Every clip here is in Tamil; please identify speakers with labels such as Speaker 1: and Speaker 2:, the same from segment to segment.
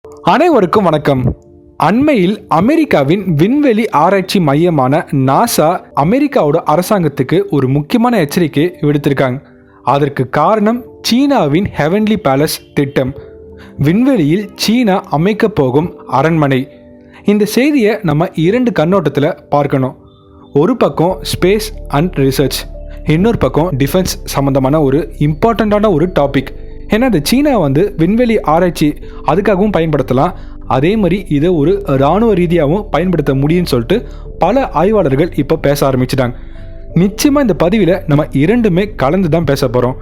Speaker 1: அனைவருக்கும் வணக்கம். அண்மையில் அமெரிக்காவின் விண்வெளி ஆராய்ச்சி மையமான நாசா அமெரிக்காவோட அரசாங்கத்துக்கு ஒரு முக்கியமான எச்சரிக்கை விடுத்திருக்காங்க. அதற்கு காரணம் சீனாவின் ஹெவன்லி பேலஸ் திட்டம், விண்வெளியில் சீனா அமைக்க போகும் அரண்மனை. இந்த செய்தியை நம்ம இரண்டு கண்ணோட்டத்தில் பார்க்கணும். ஒரு பக்கம் ஸ்பேஸ் அண்ட் ரிசர்ச், இன்னொரு பக்கம் டிஃபென்ஸ் சம்மந்தமான ஒரு இம்பார்ட்டண்ட்டான ஒரு டாபிக். ஏன்னா இந்த சீனா விண்வெளி ஆராய்ச்சி அதுக்காகவும் பயன்படுத்தலாம், அதே மாதிரி இதை ஒரு இராணுவ ரீதியாகவும் பயன்படுத்த முடியும்னு சொல்லிட்டு பல ஆய்வாளர்கள் இப்போ பேச ஆரம்பிச்சிட்டாங்க. நிச்சயமாக இந்த பதிவில் நம்ம இரண்டுமே கலந்து தான் பேச போகிறோம்.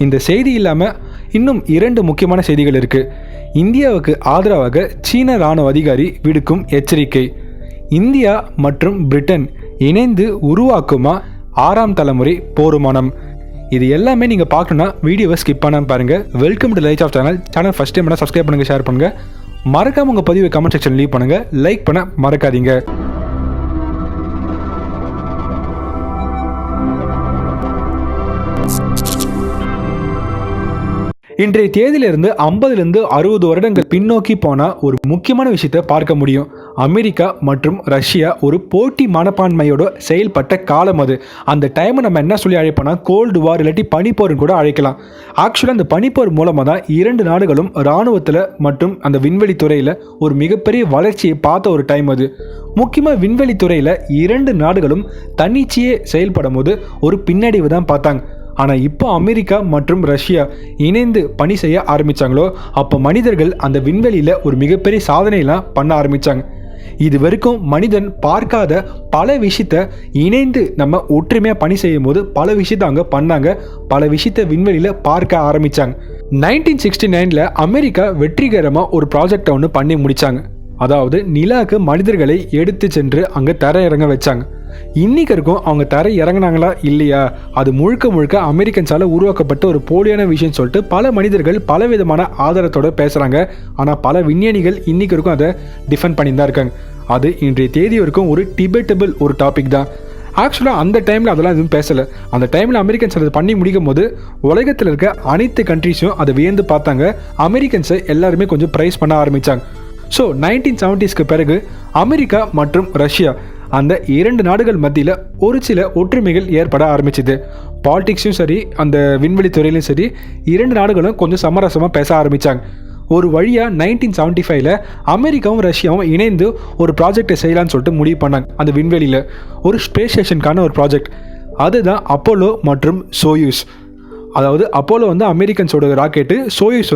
Speaker 1: இந்த செய்தி இல்லாமல் இன்னும் இரண்டு முக்கியமான செய்திகள் இருக்குது. இந்தியாவுக்கு ஆதரவாக சீன இராணுவ அதிகாரி விடுக்கும் எச்சரிக்கை. இந்தியா மற்றும் பிரிட்டன் இணைந்து உருவாக்குமா 6ஆம் தலைமுறை போர் விமானம். இது எல்லாமே நீங்கள் பார்க்கணுன்னா வீடியோவை ஸ்கிப் பண்ணாமல் பாருங்கள். Welcome to life of channel first time subscribe பண்ணுங்கள், ஷேர் பண்ணுங்கள், மறக்காமல் உங்கள் பதிவை கமெண்ட் செக்ஷன் லீவ் பண்ணுங்கள், லைக் பண்ண மறக்காதீங்க. இன்றைய தேதியிலிருந்து 50லேருந்து 60 வருடங்கள் பின்னோக்கி போனால் ஒரு முக்கியமான விஷயத்தை பார்க்க முடியும். அமெரிக்கா மற்றும் ரஷ்யா ஒரு போட்டி மனப்பான்மையோட செயல்பட்ட காலம் அது. அந்த டைமை நம்ம என்ன சொல்லி அழைப்போம்னா கோல்டு வார் இல்லாட்டி பனிப்போர்னு கூட அழைக்கலாம். ஆக்சுவலாக அந்த பனிப்போர் மூலமாக தான் இரண்டு நாடுகளும் இராணுவத்தில் மற்றும் அந்த விண்வெளி துறையில் ஒரு மிகப்பெரிய வளர்ச்சியை பார்த்த ஒரு டைம் அது. முக்கியமாக விண்வெளி துறையில் இரண்டு நாடுகளும் தன்னிச்சையே செயல்படும் போது ஒரு பின்னடைவு தான் பார்த்தாங்க. ஆனால் இப்போ அமெரிக்கா மற்றும் ரஷ்யா இணைந்து பணி செய்ய ஆரம்பித்தாங்களோ அப்போ மனிதர்கள் அந்த விண்வெளியில் ஒரு மிகப்பெரிய சாதனையெல்லாம் பண்ண ஆரம்பித்தாங்க. இது வரைக்கும் மனிதன் பார்க்காத பல விஷயத்த இணைந்து நம்ம ஒற்றுமையாக பணி செய்யும் போது பல விஷயத்த அங்கே பண்ணாங்க, பல விஷயத்த விண்வெளியில் பார்க்க ஆரம்பித்தாங்க. 1969 அமெரிக்கா வெற்றிகரமாக ஒரு ப்ராஜெக்டை ஒன்று பண்ணி முடித்தாங்க. அதாவது நிலாவுக்கு மனிதர்களை எடுத்து சென்று அங்கே தர இறங்க வச்சாங்க. இன்னைக்கு இருக்கும் அவங்க தர இறங்கினாங்களா இல்லையா, அது முழுக்க முழுக்க அமெரிக்கன்ஸால் உருவாக்கப்பட்ட ஒரு போலியான விஷயம் சொல்லிட்டு பல மனிதர்கள் பலவிதமான ஆதாரத்தோடு பேசுகிறாங்க. ஆனால் பல விஞ்ஞானிகள் இன்னைக்கு இருக்கும் அதை டிஃபெண்ட் பண்ணி தான் இருக்காங்க. அது இன்றைய தேதி வரைக்கும் ஒரு டிபேட்டபிள் ஒரு டாபிக் தான். ஆக்சுவலாக அந்த டைமில் அதெல்லாம் எதுவும் பேசலை. அந்த டைமில் அமெரிக்கன்ஸ் அதை பண்ணி முடிக்கும் போது உலகத்தில் இருக்க அனைத்து கண்ட்ரிஸும் அதை வியந்து பார்த்தாங்க. அமெரிக்கன்ஸை எல்லாருமே கொஞ்சம் ப்ரைஸ் பண்ண ஆரம்பித்தாங்க. ஸோ 1970ஸ்க்கு பிறகு அமெரிக்கா மற்றும் ரஷ்யா அந்த இரண்டு நாடுகள் மத்தியில் ஒரு சில ஒற்றுமைகள் ஏற்பட ஆரம்பிச்சுது. பாலிடிக்ஸும் சரி, அந்த விண்வெளி துறையிலும் சரி, இரண்டு நாடுகளும் கொஞ்சம் சமரசமாக பேச ஆரம்பித்தாங்க. ஒரு வழியாக 1975 அமெரிக்காவும் ரஷ்யாவும் இணைந்து ஒரு ப்ராஜெக்டை செய்யலான்னு சொல்லிட்டு முடிவு பண்ணாங்க. அந்த விண்வெளியில் ஒரு ஸ்பேஸ் ஸ்டேஷனுக்கான ஒரு ப்ராஜெக்ட், அதுதான் அப்போலோ மற்றும் சோயூஸ். அதாவது அப்போலோ அமெரிக்கன்ஸோட ராக்கெட்டு, சோயூஸ்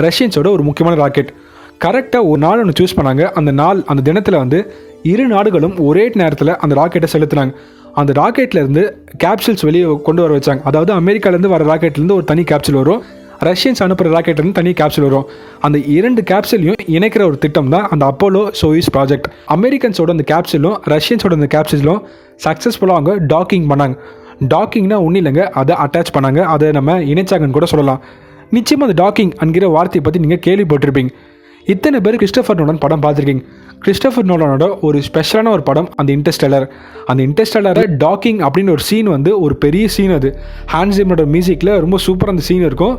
Speaker 1: ரஷ்யன்ஸோட ஒரு முக்கியமான ராக்கெட். கரெக்டாக ஒரு நாள் ஒன்று சூஸ் பண்ணாங்க. அந்த தினத்தில் இரு நாடுகளும் ஒரே நேரத்தில் அந்த ராக்கெட்டை செலுத்தினாங்க. அந்த ராக்கெட்லேருந்து கேப்சூல்ஸ் வெளியே கொண்டு வர வச்சாங்க. அதாவது அமெரிக்காலேருந்து வர ராக்கெட்லேருந்து ஒரு தனி கேப்சூல் வரும், ரஷ்யன்ஸ் அனுப்புகிற ராக்கெட்லேருந்து தனி கேப்சூல் வரும். அந்த இரண்டு கேப்சூலையும் இணைக்கிற ஒரு திட்டம் தான் அந்த அப்போலோ சோயூஸ் ப்ராஜெக்ட். அமெரிக்கன்ஸோட அந்த கேப்சூலும் ரஷ்யன்ஸோட அந்த கேப்சூலும் சக்ஸஸ்ஃபுல்லாக அவங்க டாக்கிங் பண்ணாங்க. டாக்கிங்னா ஒன்றும் இல்லைங்க, அதை அட்டாச் பண்ணாங்க, அதை நம்ம இணைச்சாங்கன்னு கூட சொல்லலாம். நிச்சயமாக அந்த டாக்கிங் என்கிற வார்த்தையை பற்றி நீங்கள் கேள்விப்பட்டிருப்பீங்க. இத்தனை பேர் கிறிஸ்டோபர் நோலன் படம் பார்த்துருக்கீங்க. கிறிஸ்டோபர் நோலனோட ஒரு ஸ்பெஷலான ஒரு படம் அந்த இன்டர்ஸ்டெல்லர். அந்த இன்டர்ஸ்டெல்லரை டாக்கிங் அப்படின்னு ஒரு சீன் ஒரு பெரிய சீன். அது ஹான்ஸ் ஜிம்மரோட மியூசிக்கில் ரொம்ப சூப்பராக அந்த சீன் இருக்கும்.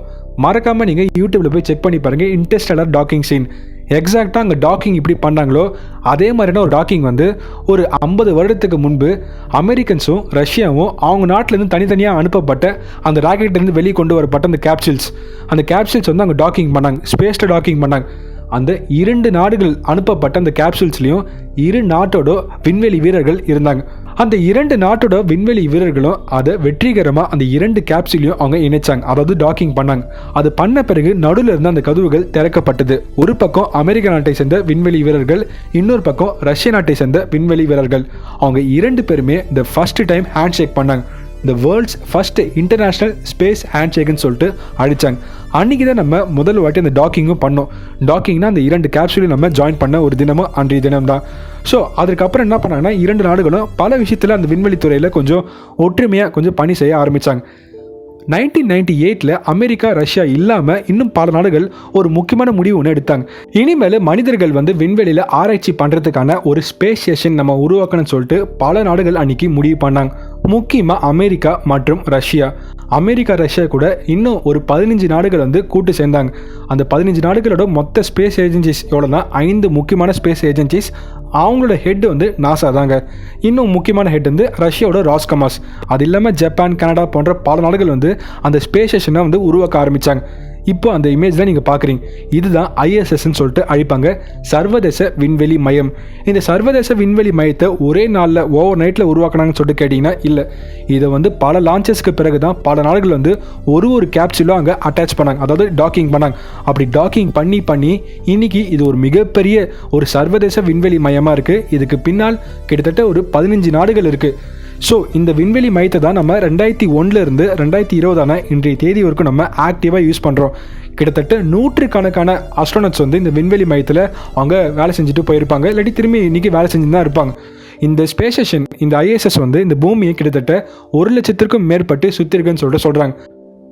Speaker 1: மறக்காமல் நீங்கள் யூடியூப்பில் போய் செக் பண்ணி பாருங்கள், இன்டர்ஸ்டெல்லர் டாக்கிங் சீன். எக்ஸாக்டாக அங்கே டாக்கிங் இப்படி பண்ணாங்களோ அதே மாதிரியான ஒரு டாக்கிங் ஒரு 50 வருடத்துக்கு முன்பு அமெரிக்கன்ஸும் ரஷ்யாவும் அவங்க நாட்டிலேருந்து தனித்தனியாக அனுப்பப்பட்ட அந்த ராக்கெட்லேருந்து வெளியே கொண்டு வரப்பட்ட அந்த கேப்சூல்ஸ் அங்கே டாக்கிங் பண்ணாங்க, ஸ்பேஸில் டாக்கிங் பண்ணாங்க. அந்த இரண்டு நாடுகள் அனுப்பப்பட்ட அந்த கேப்சூல்ஸ்லையும் இரு நாட்டோட விண்வெளி வீரர்கள் இருந்தாங்க. அந்த இரண்டு நாட்டோட விண்வெளி வீரர்களும் அதை வெற்றிகரமாக அந்த இரண்டு கேப்சூலையும் அவங்க இணைச்சாங்க, அதாவது டாக்கிங் பண்ணாங்க. அது பண்ண பிறகு நடுவில் இருந்த அந்த கதவுகள் திறக்கப்பட்டது. ஒரு பக்கம் அமெரிக்க நாட்டை சேர்ந்த விண்வெளி வீரர்கள், இன்னொரு பக்கம் ரஷ்ய நாட்டை சேர்ந்த விண்வெளி வீரர்கள். அவங்க இரண்டு பேருமே இந்த ஃபர்ஸ்ட் டைம் ஹேண்ட் ஷேக் பண்ணாங்க. இந்த world's first international space hand ஷேக்குன்னு சொல்லிட்டு அடித்தாங்க. அன்றைக்கி தான் நம்ம முதல் வாட்டி அந்த டாக்கிங்கும் பண்ணோம். டாக்கிங்னா அந்த இரண்டு கேப்சூலையும் நம்ம ஜாயின் பண்ண ஒரு தினமும் அன்றைய தினம் தான். ஸோ அதுக்கப்புறம் என்ன பண்ணாங்கன்னா இரண்டு நாடுகளும் பல விஷயத்தில் அந்த விண்வெளி துறையில் கொஞ்சம் ஒற்றுமையாக கொஞ்சம் பணி செய்ய ஆரம்பித்தாங்க. 1998 அமெரிக்கா ரஷ்யா இல்லாமல் இன்னும் பல நாடுகள் ஒரு முக்கியமான முடிவு ஒன்று எடுத்தாங்க. இனிமேல் மனிதர்கள் விண்வெளியில் ஆராய்ச்சி பண்ணுறதுக்கான ஒரு ஸ்பேஸ் ஸ்டேஷன் நம்ம உருவாக்கணும்னு சொல்லிட்டு பல நாடுகள் அன்றைக்கி முடிவு பண்ணாங்க. முக்கியமாக அமெரிக்கா மற்றும் ரஷ்யா. அமெரிக்கா ரஷ்யா கூட இன்னும் ஒரு 15 நாடுகள் வந்து கூட்டு சேர்ந்தாங்க. அந்த 15 நாடுகளோட மொத்த ஸ்பேஸ் ஏஜென்சிஸ் எவ்வளோனா 5 முக்கியமான ஸ்பேஸ் ஏஜென்சிஸ். அவங்களோட ஹெட் வந்து நாசா தாங்க. இன்னும் முக்கியமான ஹெட் வந்து ரஷ்யாவோட ராஸ்கமாஸ். அது இல்லாமல் ஜப்பான், கனடா போன்ற பல நாடுகள் வந்து அந்த ஸ்பேஸ் ஸ்டேஷனை வந்து உருவாக்க ஆரம்பித்தாங்க. இப்போ அந்த இமேஜ் தான் நீங்கள் பார்க்குறீங்க. இதுதான் ஐஎஸ்எஸ்ன்னு சொல்லிட்டு அழைப்பாங்க, சர்வதேச விண்வெளி மையம். இந்த சர்வதேச விண்வெளி மையத்தை ஒரே நாளில் ஓவர் நைட்டில் உருவாக்கினாங்கன்னு சொல்லிட்டு கேட்டிங்கன்னா இல்லை. இதை வந்து பல லான்ச்சஸ்க்கு பிறகு தான் பல நாடுகள் வந்து ஒரு கேப்சூலும் அங்கே அட்டாச் பண்ணாங்க, அதாவது டாக்கிங் பண்ணாங்க. அப்படி டாக்கிங் பண்ணி இன்னைக்கு இது ஒரு மிகப்பெரிய ஒரு சர்வதேச விண்வெளி மையமாக இருக்குது. இதுக்கு பின்னால் கிட்டத்தட்ட ஒரு 15 நாடுகள் இருக்குது. ஸோ இந்த விண்வெளி மையத்தை தான் நம்ம 2001 2020 இன்றைய தேதி வரைக்கும் நம்ம ஆக்டிவாக யூஸ் பண்ணுறோம். கிட்டத்தட்ட 100கணக்கான ஆஸ்ட்ரோனட்ஸ் வந்து இந்த விண்வெளி மையத்தில் அவங்க வேலை செஞ்சுட்டு போயிருப்பாங்க, இல்லாட்டி திரும்பி இன்றைக்கி வேலை செஞ்சு தான் இருப்பாங்க. இந்த ஸ்பேஸ் ஸ்டேஷன், இந்த ஐஎஸ்எஸ் வந்து இந்த பூமியை கிட்டத்தட்ட 1,00,000க்கும் மேற்பட்டு சுற்றிருக்குன்னு சொல்கிறாங்க.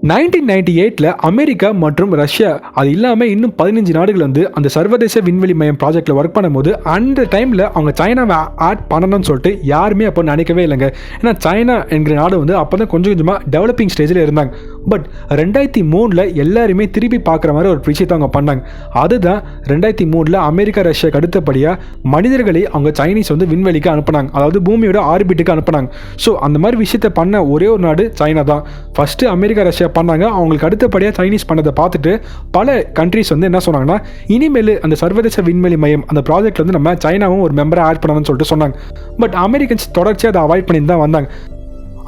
Speaker 1: 1998 அமெரிக்கா மற்றும் ரஷ்யா அது இல்லாமல் இன்னும் 15 நாடுகள் வந்து அந்த சர்வதேச விண்வெளி மையம் ப்ராஜெக்டில் ஒர்க் பண்ணும்போது அந்த டைமில் அவங்க சைனாவை ஆட் பண்ணணும்னு சொல்லிட்டு யாருமே அப்போ நினைக்கவே இல்லைங்க. ஏன்னா சைனா என்கிற நாடு வந்து அப்போ தான் கொஞ்சம் கொஞ்சமாக டெவலப்பிங் ஸ்டேஜில் இருந்தாங்க. பட் 2003 எல்லாருமே திருப்பி பார்க்குற மாதிரி ஒரு விஷயத்தை அவங்க பண்ணாங்க. அதுதான் 2003 அமெரிக்கா ரஷ்யாவுக்கு அடுத்தபடியாக மனிதர்களை அவங்க சைனீஸ் வந்து விண்வெளிக்கு அனுப்புனாங்க, அதாவது பூமியோட ஆர்பிட்டுக்கு அனுப்புனாங்க. ஸோ அந்த மாதிரி விஷயத்தை பண்ண ஒரே ஒரு நாடு சைனா தான். ஃபஸ்ட்டு அமெரிக்கா ரஷ்யா பண்ணாங்க, அவங்களுக்கு அடுத்தபடியாக சைனீஸ் பண்ணதை பார்த்துட்டு பல கண்ட்ரிஸ் வந்து என்ன சொன்னாங்கன்னா, இனிமேல் அந்த சர்வதேச விண்வெளி மையம் அந்த ப்ராஜெக்ட் வந்து நம்ம சைனாவும் ஒரு மெம்பரை ஆட் பண்ணணும்னு சொல்லிட்டு சொன்னாங்க. பட் அமெரிக்கன்ஸ் தொடர்ச்சியாக அதை அவாய்ட் பண்ணி தான் வந்தாங்க.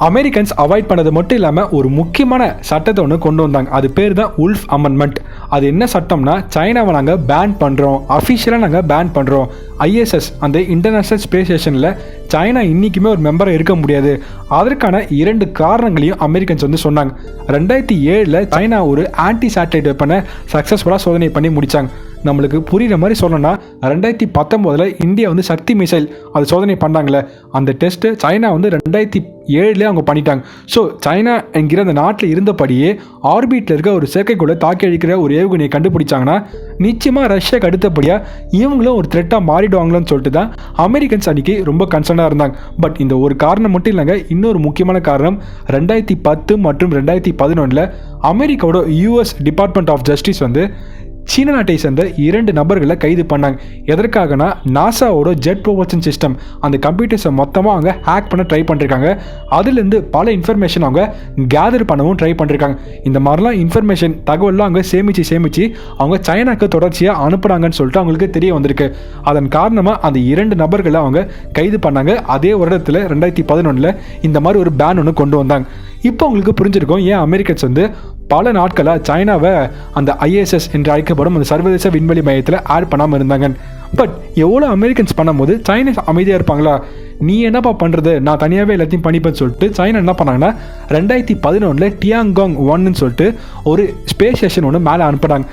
Speaker 1: அமெரிக்கன்ஸ் அவாய்ட் பண்ணது மட்டும் இல்லாமல் ஒரு முக்கியமான சட்டத்தை ஒன்று கொண்டு வந்தாங்க. அது பேர் தான் உல்ஃப் அமெண்ட்மெண்ட். அது என்ன சட்டம்னா, சைனாவை நாங்கள் பேன் பண்ணுறோம், அஃபிஷியலாக நாங்கள் பேன் பண்ணுறோம். ஐஎஸ்எஸ் அந்த இன்டர்நேஷ்னல் ஸ்பேஸ் ஸ்டேஷனில் சைனா இன்றைக்குமே ஒரு மெம்பராக இருக்க முடியாது. அதற்கான 2 காரணங்களையும் அமெரிக்கன்ஸ் வந்து சொன்னாங்க. 2007 சைனா ஒரு ஆன்டி சேட்டலைட் வெப்பனை சக்ஸஸ்ஃபுல்லாக சோதனை பண்ணி முடித்தாங்க. நம்மளுக்கு புரிகிற மாதிரி சொல்லணும்னா 2019 இந்தியா வந்து சக்தி மிசைல் அது சோதனை பண்ணாங்களே, அந்த டெஸ்ட்டு சைனா வந்து 2007 அவங்க பண்ணிட்டாங்க. ஸோ சைனா என்கிற அந்த நாட்டில் இருந்தபடியே ஆர்பிட்டில் இருக்க ஒரு செயற்கைக்கோளை தாக்கி அழிக்கிற ஒரு ஏவுகணையை கண்டுபிடிச்சாங்கன்னா நிச்சயமாக ரஷ்யாவுக்கு அடுத்தபடியாக இவங்களும் ஒரு த்ரெட்டாக மாறிடுவாங்களோன்னு சொல்லிட்டு தான் அமெரிக்கன்ஸ் அன்றைக்கி ரொம்ப கன்சர்னாக இருந்தாங்க. பட் இந்த ஒரு காரணம் மட்டும் இல்லைங்க, இன்னொரு முக்கியமான காரணம் 2010 மற்றும் 2011 அமெரிக்காவோட யூஎஸ் டிபார்ட்மெண்ட் ஆஃப் ஜஸ்டிஸ் வந்து சீன நாட்டை சேர்ந்த 2 நபர்களை கைது பண்ணாங்க. எதற்காகனா, நாசாவோட ஜெட் ப்ரொபல்ஷன் சிஸ்டம் அந்த கம்ப்யூட்டர்ஸை மொத்தமாக அவங்க ஹேக் பண்ண ட்ரை பண்ணிருக்காங்க. அதுலேருந்து பல இன்ஃபர்மேஷன் அவங்க கேதர் பண்ணவும் ட்ரை பண்ணிருக்காங்க. இந்த மாதிரிலாம் இன்ஃபர்மேஷன் தகவலாம் அவங்க சேமித்து அவங்க சைனாக்கு தொடர்ச்சியாக அனுப்புகிறாங்கன்னு சொல்லிட்டு அவங்களுக்கு தெரிய வந்திருக்கு. அதன் காரணமாக அந்த 2 நபர்களை அவங்க கைது பண்ணாங்க. அதே வருடத்தில் 2011 இந்த மாதிரி ஒரு பேன் ஒன்று கொண்டு வந்தாங்க. இப்போ உங்களுக்கு புரிஞ்சிருக்கும் ஏன் அமெரிக்கன்ஸ் வந்து பல நாட்களாக சைனாவை அந்த ஐஎஸ்எஸ் என்று அழைக்கப்படும் அந்த சர்வதேச விண்வெளி மையத்தில் ஆட் பண்ணாமல் இருந்தாங்க. பட் எவ்வளோ அமெரிக்கன்ஸ் பண்ணும்போது சைனீஸ் அமைதியாக இருப்பாங்களா? நீ என்னப்பா பண்ணுறது, நான் தனியாகவே எல்லாத்தையும் பண்ணிப்பேன்னு சொல்லிட்டு சைனா என்ன பண்ணாங்கன்னா 2011 டியாங்காங் 1ன்னு சொல்லிட்டு ஒரு ஸ்பேஸ் ஸ்டேஷன் ஒன்று மேலே அனுப்புகிறாங்க.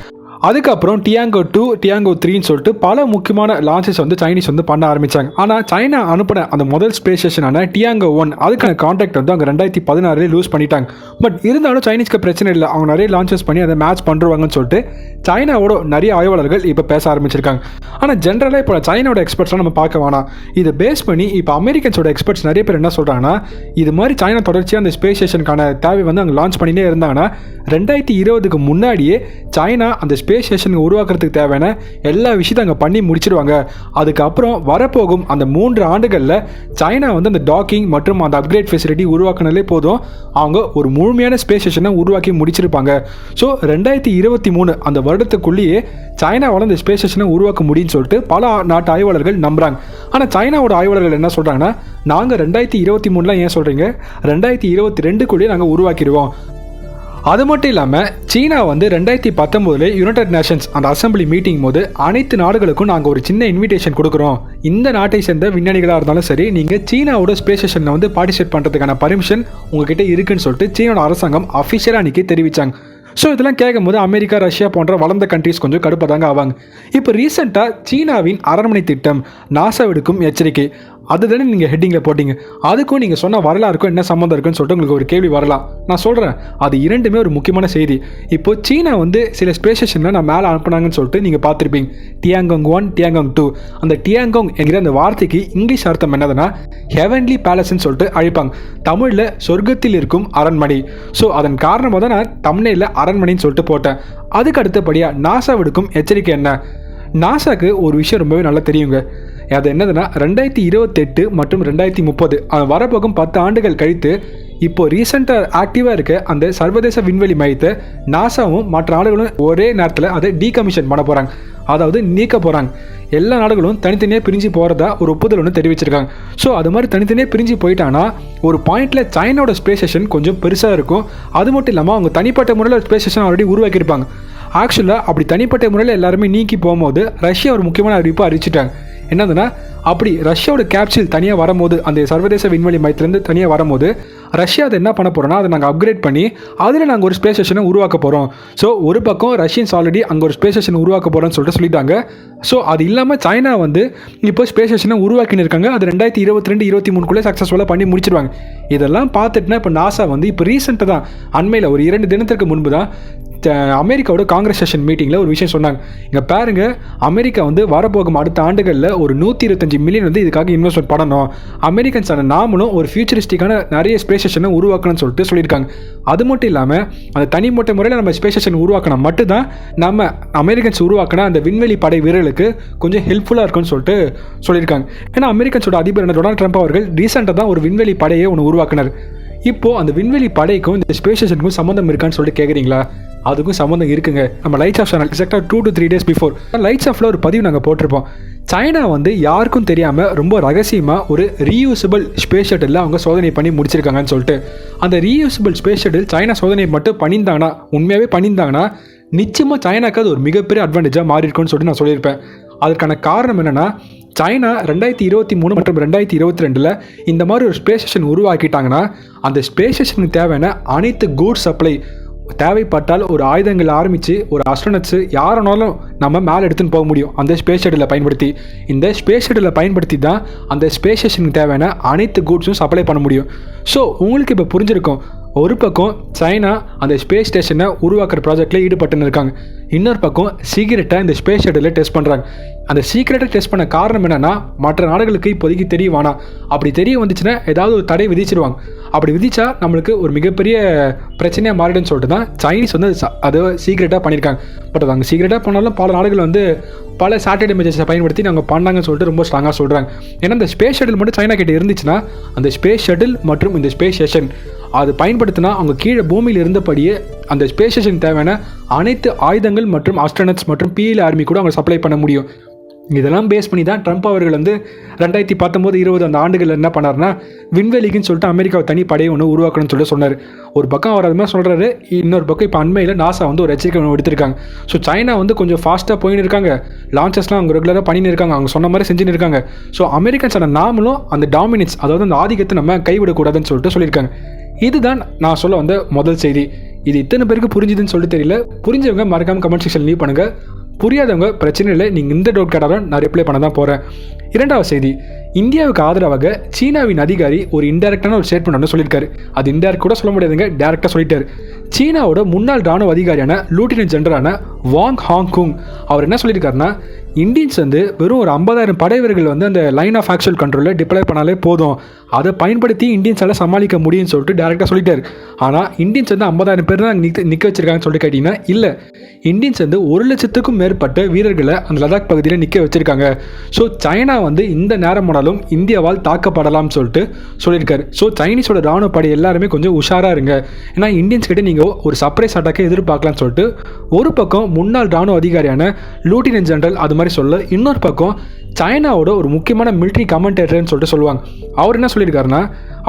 Speaker 1: அதுக்கப்புறம் டியாங்கோ 2, டியாங்கோ 3ன்னு சொல்லிட்டு பல முக்கியமான லான்ச்சஸ் வந்து சைனீஸ் வந்து பண்ண ஆரம்பித்தாங்க. ஆனால் சைனா அனுப்பின அந்த முதல் ஸ்பேஸ் ஸ்டேஷனான டியாங்கோ 1 அதுக்கான கான்ட்ராக்ட் வந்து அவங்க 2016 லூஸ் பண்ணிட்டாங்க. பட் இருந்தாலும் சைனீஸ்க்கு பிரச்சனை இல்லை, அவங்க நிறைய லான்ச்சஸ் பண்ணி அதை மேட்ச் பண்ணுவாங்கன்னு சொல்லிட்டு சைனாவோட நிறைய ஆய்வாளர்கள் இப்போ பேச ஆரம்பிச்சிருக்காங்க. ஆனால் ஜென்ரலாக இப்போ சைனாவோட எக்ஸ்பர்ட்ஸ்லாம் நம்ம பார்க்க வேணாம். இதை பேஸ் பண்ணி இப்போ அமெரிக்கன்ஸோட எக்ஸ்பர்ட்ஸ் நிறைய பேர் என்ன சொல்கிறாங்கன்னா, இது மாதிரி சைனா தொடர்ச்சியாக அந்த ஸ்பேஸ் ஸ்டேஷனுக்கான தேவை வந்து அங்கே லான்ச் பண்ணினே இருந்தாங்கன்னா 2020க்கு முன்னாடியே சைனா அந்த ஸ்பேஸ் ஸ்டேஷனுக்கு உருவாக்குறதுக்கு தேவையான எல்லா விஷயத்தையும் அங்கே பண்ணி முடிச்சிடுவாங்க. அதுக்கப்புறம் வரப்போகும் அந்த 3 ஆண்டுகளில் சைனா வந்து அந்த டாக்கிங் மற்றும் அந்த அப்கிரேட் ஃபெசிலிட்டி உருவாக்கினாலே போதும், அவங்க ஒரு முழுமையான ஸ்பேஸ் ஸ்டேஷனை உருவாக்கி முடிச்சிருப்பாங்க. ஸோ 2023 அந்த வருடத்துக்குள்ளேயே சைனாவால் அந்த ஸ்பேஸ் ஸ்டேஷனை உருவாக்க முடியும்னு சொல்லிட்டு பல நாட்டு ஆய்வாளர்கள் நம்புறாங்க. ஆனால் சைனாவோட ஆய்வாளர்கள் என்ன சொல்கிறாங்கன்னா, நாங்கள் 2023 ஏன் சொல்கிறீங்க, 2022க்குள்ளேயே நாங்கள் உருவாக்கிடுவோம். அது மட்டும் இல்லாமல் சீனா வந்து 2019 யுனைடெட் நேஷன்ஸ் அந்த அசம்பிளி மீட்டிங் போது அனைத்து நாடுகளுக்கும் நாங்கள் ஒரு சின்ன இன்விடேஷன் கொடுக்குறோம். இந்த நாட்டை சேர்ந்த விஞ்ஞானிகளாக இருந்தாலும் சரி, நீங்கள் சீனாவோட ஸ்பேஸ் ஸ்டேஷனில் வந்து பார்ட்டிசிபேட் பண்ணுறதுக்கான பர்மிஷன் உங்ககிட்ட இருக்குன்னு சொல்லிட்டு சீனோட அரசாங்கம் அஃபிஷியலாக அன்றைக்கி தெரிவித்தாங்க. ஸோ இதெல்லாம் கேட்கும்போது அமெரிக்கா, ரஷ்யா போன்ற வளர்ந்த கண்ட்ரிஸ் கொஞ்சம் கடுப்பாக தாங்க ஆவாங்க. இப்போ ரீசெண்டாக சீனாவின் அரண்மனை திட்டம் நாசா விடுக்கும் எச்சரிக்கை. அதுதானே நீங்கள் ஹெட்டிங்கில் போட்டிங்க. அதுக்கும் நீங்கள் சொன்ன வரலாறுக்கும் என்ன சம்மந்தம் இருக்குன்னு சொல்லிட்டு உங்களுக்கு ஒரு கேள்வி வரலாம். நான் சொல்கிறேன், அது இரண்டுமே ஒரு முக்கியமான செய்தி. இப்போது சீனா வந்து சில ஸ்பேஸ் ஸ்டேஷனில் நான் மேலே அனுப்புனாங்கன்னு சொல்லிட்டு நீங்கள் பார்த்துருப்பீங்க. டியாங்கோங் 1, டியாங்கோங் 2. அந்த டியாங்கோங் என்கிற அந்த வார்த்தைக்கு இங்கிலீஷ் அர்த்தம் என்னதுன்னா ஹெவன்லி பேலஸ்ன்னு சொல்லிட்டு அழைப்பாங்க. தமிழில் சொர்க்கத்தில் இருக்கும் அரண்மனை. ஸோ அதன் காரணமாக தான் நான் தமிழில் அரண்மனைன்னு சொல்லிட்டு போட்டேன். அதுக்கு அடுத்தபடியாக நாசா விடுக்கும் எச்சரிக்கை என்ன? நாசாக்கு ஒரு விஷயம் ரொம்பவே நல்லா தெரியுங்க. அது என்னதுன்னா 2028 மற்றும் 2030 வரப்போகும் 10 ஆண்டுகள் கழித்து இப்போ ரீசெண்டாக ஆக்டிவாக இருக்க அந்த சர்வதேச விண்வெளி மையத்தை நாசாவும் மற்ற நாடுகளும் ஒரே நேரத்தில் அதை டீகமிஷன் பண்ண போகிறாங்க, அதாவது நீக்க போகிறாங்க. எல்லா நாடுகளும் தனித்தனியாக பிரிஞ்சு போகிறதா ஒரு ஒப்புதல் ஒன்று தெரிவிச்சிருக்காங்க. ஸோ அது மாதிரி தனித்தனியாக பிரிஞ்சு போயிட்டாங்கன்னா ஒரு பாயிண்டில் சைனாவோட ஸ்பேஸ் ஸ்டேஷன் கொஞ்சம் பெருசாக இருக்கும். அது மட்டும் இல்லாமல் அவங்க தனிப்பட்ட முறையில் ஸ்பேஸ் ஸ்டேஷன் ஆல்ரெடி உருவாக்கியிருப்பாங்க. ஆக்சுவலாக அப்படி தனிப்பட்ட முறையில் எல்லாருமே நீக்கி போகும்போது ரஷ்யா ஒரு முக்கியமான அறிவிப்பு அறிவிச்சிட்டாங்க. என்னதுன்னா, அப்படி ரஷ்யாவோட கேப்சூல் தனியாக வரும்போது, அந்த சர்வதேச விண்வெளி மையத்திலேருந்து தனியாக வரும்போது ரஷ்யா அதை என்ன பண்ண போகிறோன்னா, அதை நாங்கள் அப்கிரேட் பண்ணி அதில் நாங்கள் ஒரு ஸ்பேஸ் ஸ்டேஷனை உருவாக்க போகிறோம். ஸோ ஒரு பக்கம் ரஷ்யன்ஸ் ஆல்ரெடி அங்கே ஒரு ஸ்பேஸ் ஸ்டேஷன் உருவாக்க போகிறோன்னு சொல்லிட்டு சொல்லிட்டாங்க. ஸோ அது இல்லாமல் சைனா வந்து இப்போ ஸ்பேஸ் ஸ்டேஷனை உருவாக்கின்னு இருக்காங்க. அது 2022-23 சக்ஸஸ்ஃபுல்லாக பண்ணி முடிச்சிருவாங்க. இதெல்லாம் பார்த்துட்டுனா இப்போ நாசா வந்து இப்போ ரீசெண்டாக தான் அண்மையில் ஒரு 2 தினத்திற்கு முன்பு தான் அமெரிக்காவோட காங்கிரஸ் செஷன் மீட்டிங்கில் ஒரு விஷயம் சொன்னாங்க. இங்கே பாருங்கள், அமெரிக்கா வந்து வரப்போகும் அடுத்த ஆண்டுகளில் ஒரு 125 மில்லியன் வந்து இதுக்காக இன்வெஸ்ட்மெண்ட் பண்ணணும். அமெரிக்கன்ஸான நாமளும் ஒரு ஃபியூச்சரிஸ்டிக்கான நிறைய ஸ்பேஸ் ஸ்டேஷனை உருவாக்கணும்னு சொல்லிட்டு சொல்லியிருக்காங்க. அது மட்டும் இல்லாமல் அந்த தனிப்பட்ட முறையில் நம்ம ஸ்பேஸ் ஸ்டேஷன் உருவாக்கினா மட்டும்தான் நம்ம அமெரிக்கன்ஸ் உருவாக்கினா அந்த விண்வெளி படை வீரர்களுக்கு கொஞ்சம் ஹெல்ப்ஃபுல்லாக இருக்கும்னு சொல்லிட்டு சொல்லியிருக்காங்க. ஏன்னா அமெரிக்கன்ஸோட அதிபர் டொனால்ட் ட்ரம்ப் அவர்கள் ரீசெண்டாக தான் ஒரு விண்வெளி படையை ஒன்று உருவாக்கினார். இப்போது அந்த விண்வெளி படைக்கும் இந்த ஸ்பேஸ் ஸ்டேஷனுக்கும் சம்மந்தம் இருக்கான்னு சொல்லிட்டு கேட்குறீங்களா? அதுக்கும் சம்மந்தம் இருக்குங்க. நம்ம லைட்ஸ் ஆஃப் சேனல் எக்ஸாக்டாக 2 to 3 days பிஃபோர் லைட்ஸ் ஆஃபில் ஒரு பதிவு நாங்கள் போட்டிருப்போம். சைனா வந்து யாருக்கும் தெரியாமல் ரொம்ப ரகசியமாக ஒரு ரீயூசபிள் ஸ்பேஸ் ஷட்டில் அவங்க சோதனை பண்ணி முடிச்சிருக்காங்கன்னு சொல்லிட்டு. அந்த ரீயூசபிள் ஸ்பேஸ் ஷட்டில் சைனா சோதனை மட்டும் பண்ணியிருந்தாங்கன்னா, உண்மையாகவே பண்ணியிருந்தாங்கன்னா நிச்சயமாக சைனாக்கு அது ஒரு மிகப்பெரிய அட்வான்டேஜாக மாறி இருக்குன்னு சொல்லிட்டு நான் சொல்லியிருப்பேன். அதற்கான காரணம் என்னென்னா, சைனா 2023 மற்றும் 2022 இந்த மாதிரி ஒரு ஸ்பேஸ் ஸ்டேஷன் உருவாக்கிட்டாங்கன்னா அந்த ஸ்பேஸ் ஸ்டேஷனுக்கு தேவையான அனைத்து கூட்ஸ் சப்ளை தேவைப்பட்டால் ஒரு ஆயுதங்கள் ஆரம்பித்து ஒரு அஸ்ட்ரோனட்ஸு யாரானாலும் நம்ம மேலே எடுத்துன்னு போக முடியும் அந்த ஸ்பேஸ் ஷட்டிலை பயன்படுத்தி. இந்த ஸ்பேஸ் ஷட்டிலை பயன்படுத்தி தான் அந்த ஸ்பேஸ் ஸ்டேஷனுக்கு தேவையான அனைத்து கூட்ஸும் சப்ளை பண்ண முடியும். ஸோ உங்களுக்கு இப்போ புரிஞ்சிருக்கும், ஒரு பக்கம் சைனா அந்த ஸ்பேஸ் ஸ்டேஷனை உருவாக்குற ப்ராஜெக்டில் ஈடுபட்டுன்னு இருக்காங்க, இன்னொரு பக்கம் சீக்கிரட்டாக இந்த ஸ்பேஸ் ஷட்டில் டெஸ்ட் பண்ணுறாங்க. அந்த சீக்கிரட்டாக டெஸ்ட் பண்ண காரணம் என்னென்னா, மற்ற நாடுகளுக்கு இப்போதைக்கு தெரிய வேணாம். அப்படி தெரிய வந்துச்சுன்னா ஏதாவது ஒரு தடை விதிச்சிருவாங்க. அப்படி விதிச்சா நம்மளுக்கு ஒரு மிகப்பெரிய பிரச்சனையாக மாறிடுன்னு சொல்லிட்டு தான் சைனீஸ் வந்து அதை சீக்கிரட்டாக பண்ணியிருக்காங்க. பட் அது அங்கே சீக்கிரட்டாக பண்ணாலும் பல நாடுகள் வந்து பல சேட்டலைட் இமேஜஸை பயன்படுத்தி நாங்கள் பண்ணாங்கன்னு சொல்லிட்டு ரொம்ப ஸ்ட்ராங்காக சொல்கிறாங்க. ஏன்னா இந்த ஸ்பேஸ் ஷட்டில் மட்டும் சைனா கிட்ட இருந்துச்சுன்னா அந்த ஸ்பேஸ் ஷட்டில் மற்றும் இந்த ஸ்பேஸ் ஸ்டேஷன் அது பயன்படுத்தினா அவங்க கீழே பூமியில் இருந்தபடியே அந்த ஸ்பேஸ் ஸ்டேஷன் தேவையான அனைத்து ஆயுதங்கள் மற்றும் ஆஸ்ட்ரோனட்ஸ் மற்றும் பிஎல் ஆர்மி கூட அவங்க சப்ளை பண்ண முடியும். இதெல்லாம் பேஸ் பண்ணி தான் ட்ரம்ப் அவர்கள் வந்து 2019-20 அந்த ஆண்டுகளில் என்ன பண்ணார்னா, விண்வெளிக்குன்னு சொல்லிட்டு அமெரிக்காவை தனி படையை ஒன்று உருவாக்கணும்னு சொல்லிட்டு சொன்னார். ஒரு பக்கம் அவர் அது மாதிரி சொல்கிறாரு, இன்னொரு பக்கம் இப்போ அண்மையில் நாசா வந்து ஒரு எச்சரிக்கை ஒன்று எடுத்திருக்காங்க. ஸோ சைனா வந்து கொஞ்சம் ஃபாஸ்ட்டாக போயின்னு இருக்காங்க, லான்ச்சஸ்லாம் அவங்க ரெகுலராக பண்ணின்னு இருக்காங்க, அவங்க சொன்ன மாதிரி செஞ்சுன்னு இருக்காங்க. ஸோ அமெரிக்கன்ஸான நாமளும் அந்த டாமினன்ஸ், அதாவது அந்த ஆதிக்கத்தை நம்ம கைவிடக்கூடாதுன்னு சொல்லிட்டு சொல்லியிருக்காங்க. இதுதான் நான் சொல்ல வந்த முதல் செய்தி. இது இத்தனை பேருக்கு புரிஞ்சுதுன்னு சொல்லிட்டு தெரியல. புரிஞ்சவங்க மறக்காமல் கமெண்ட் செக்ஷன் லீவ் பண்ணுங்கள். புரியாதவங்க பிரச்சனை இல்லை, நீங்கள் இந்த டவுட் கேட்டாலும் நான் ரிப்ளை பண்ண தான் போகிறேன். இரண்டாவது செய்தி, இந்தியாவுக்கு ஆதரவாக சீனாவின் அதிகாரி ஒரு இன்டெரக்டான ஒரு ஸ்டேட்மெண்ட் ஒன்று சொல்லியிருக்காரு. அது இன்டெரக்ட் கூட சொல்ல முடியாதுங்க, டேரெக்டாக சொல்லிட்டாரு. சீனாவோட முன்னாள் ராணுவ அதிகாரியான லூட்டினன்ட் ஜெனரலான வாங் ஹாங்குங் அவர் என்ன சொல்லியிருக்காருன்னா, இந்தியன்ஸ் வந்து வெறும் ஒரு 50,000 படை வீரர்கள் வந்து அந்த லைன் ஆஃப் ஆக்சுவல் கண்ட்ரோலில் டிப்ளாய் பண்ணாலே போதும், அதை பயன்படுத்தி இந்தியன்ஸால் சமாளிக்க முடியும்னு சொல்லிட்டு டேரெக்டாக சொல்லிட்டார். ஆனால் இந்தியன்ஸ் வந்து 50,000 பேர் தான் நிற்க வச்சிருக்காங்கன்னு சொல்லிட்டு கேட்டிங்கன்னா இல்லை, இந்தியன்ஸ் வந்து 1,00,000க்கும் மேற்பட்ட வீரர்களை அந்த லடாக் பகுதியில் நிற்க வச்சிருக்காங்க. ஸோ சைனா வந்து இந்த நேரம் ஆனாலும் இந்தியாவால் தாக்கப்படலாம்னு சொல்லிட்டு சொல்லியிருக்காரு. ஸோ சைனீஸோட ராணுவ படை எல்லாருமே கொஞ்சம் உஷாராக இருங்க, ஏன்னா இந்தியன்ஸ் கிட்ட நீங்கள் ஒரு சர்ப்ரைஸ் அட்டாக்கை எதிர்பார்க்கலாம்னு சொல்லிட்டு ஒரு பக்கம் முன்னாள் ராணுவ அதிகாரியான லூட்டினன்ட் ஜெனரல் அது மாதிரி சொல்ல, இன்னொரு பக்கம் சைனாவோட ஒரு முக்கியமான மிலிட்ரி கமெண்டேட்டர்னு சொல்லிட்டு சொல்லுவாங்க. அவர் என்ன சொல்லியிருக்காருன்னா,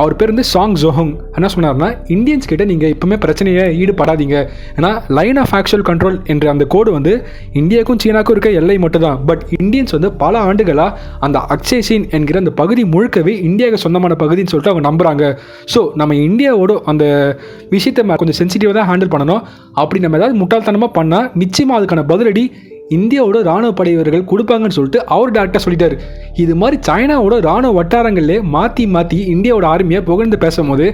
Speaker 1: அவர் பேர் வந்து சாங் ஜோஹங் என்ன சொன்னார்னா, இந்தியன்ஸ் கிட்ட நீங்கள் எப்பவுமே பிரச்சனையை ஈடுபடாதீங்க, ஏன்னா லைன் ஆஃப் ஆக்சுவல் கண்ட்ரோல் என்ற அந்த கோடு வந்து இந்தியாவுக்கும் சீனாவுக்கும் இருக்க எல்லை மட்டும் தான். பட் இந்தியன்ஸ் வந்து பல ஆண்டுகளாக அந்த அக்சேசின் என்கிற அந்த பகுதி முழுக்கவே இந்தியாவுக்கு சொந்தமான பகுதின்னு சொல்லிட்டு அவங்க நம்புகிறாங்க. ஸோ நம்ம இந்தியாவோட அந்த விஷயத்தை கொஞ்சம் சென்சிட்டிவாக தான் ஹேண்டில் பண்ணணும். அப்படி நம்ம ஏதாவது முட்டாள்தனமாக பண்ணால் நிச்சயமாக அதுக்கான பதிலடி இந்தியாவோட ராணுவ படை வீரர்கள் கொடுப்பாங்கன்னு சொல்லிட்டு அவர் டேரக்டாக சொல்லிட்டாரு. இது மாதிரி சைனாவோட ராணுவ வட்டாரங்களிலே மாற்றி இந்தியாவோட ஆர்மியை புகழ்ந்து பேசும்போது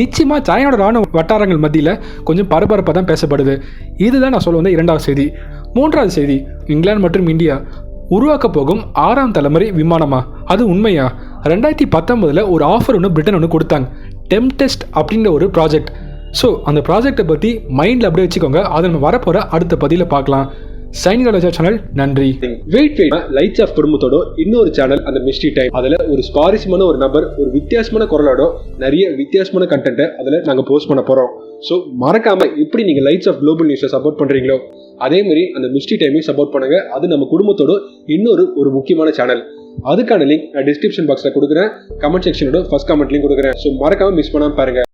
Speaker 1: நிச்சயமாக சைனாவோட ராணுவ வட்டாரங்கள் மத்தியில் கொஞ்சம் பரபரப்பாக தான் பேசப்படுது. இதுதான் நான் சொல்ல வந்த இரண்டாவது செய்தி. மூன்றாவது செய்தி, இங்கிலாந்து மற்றும் இந்தியா உருவாக்க போகும் 6ஆம் தலைமுறை விமானமா? அது உண்மையா? 2019 ஒரு ஆஃபர் ஒன்று பிரிட்டன் ஒன்று கொடுத்தாங்க, டெம்டெஸ்ட் அப்படின்ற ஒரு ப்ராஜெக்ட். ஸோ அந்த ப்ராஜெக்டை பற்றி மைண்டில் அப்படியே வச்சுக்கோங்க. அதை நம்ம வரப்போகிற அடுத்த பதிவில் பார்க்கலாம். சைனிங் ராஜா சேனல், நன்றி.
Speaker 2: வெயிட் லைட்ஸ் ஆஃப் குடும்பத்தோட இன்னொரு சேனல், அந்த மிஸ்ட்ரி டைம். அதில் ஒரு சுவாரஸ்யமான ஒரு நபர் ஒரு வித்தியாசமான குரலோட நிறைய வித்தியாசமான கண்டென்ட்டை அதில் நாங்கள் போஸ்ட் பண்ண போகிறோம். ஸோ மறக்காம எப்படி நீங்கள் லைட்ஸ் ஆஃப் குளோபல் நியூஸை சப்போர்ட் பண்ணுறீங்களோ அதே மாதிரி அந்த மிஸ்ட்ரி டைமையும் சப்போர்ட் பண்ணுங்க. அது நம்ம குடும்பத்தோட இன்னொரு முக்கியமான சேனல். அதுக்கான லிங்க் நான் டிஸ்கிரிப்ஷன் பாக்ஸில் கொடுக்குறேன், கமெண்ட் செக்ஷனோட ஃபர்ஸ்ட் கமெண்ட்லையும் கொடுக்குறேன். ஸோ மறக்காம மிஸ் பண்ணாமல் பாருங்க.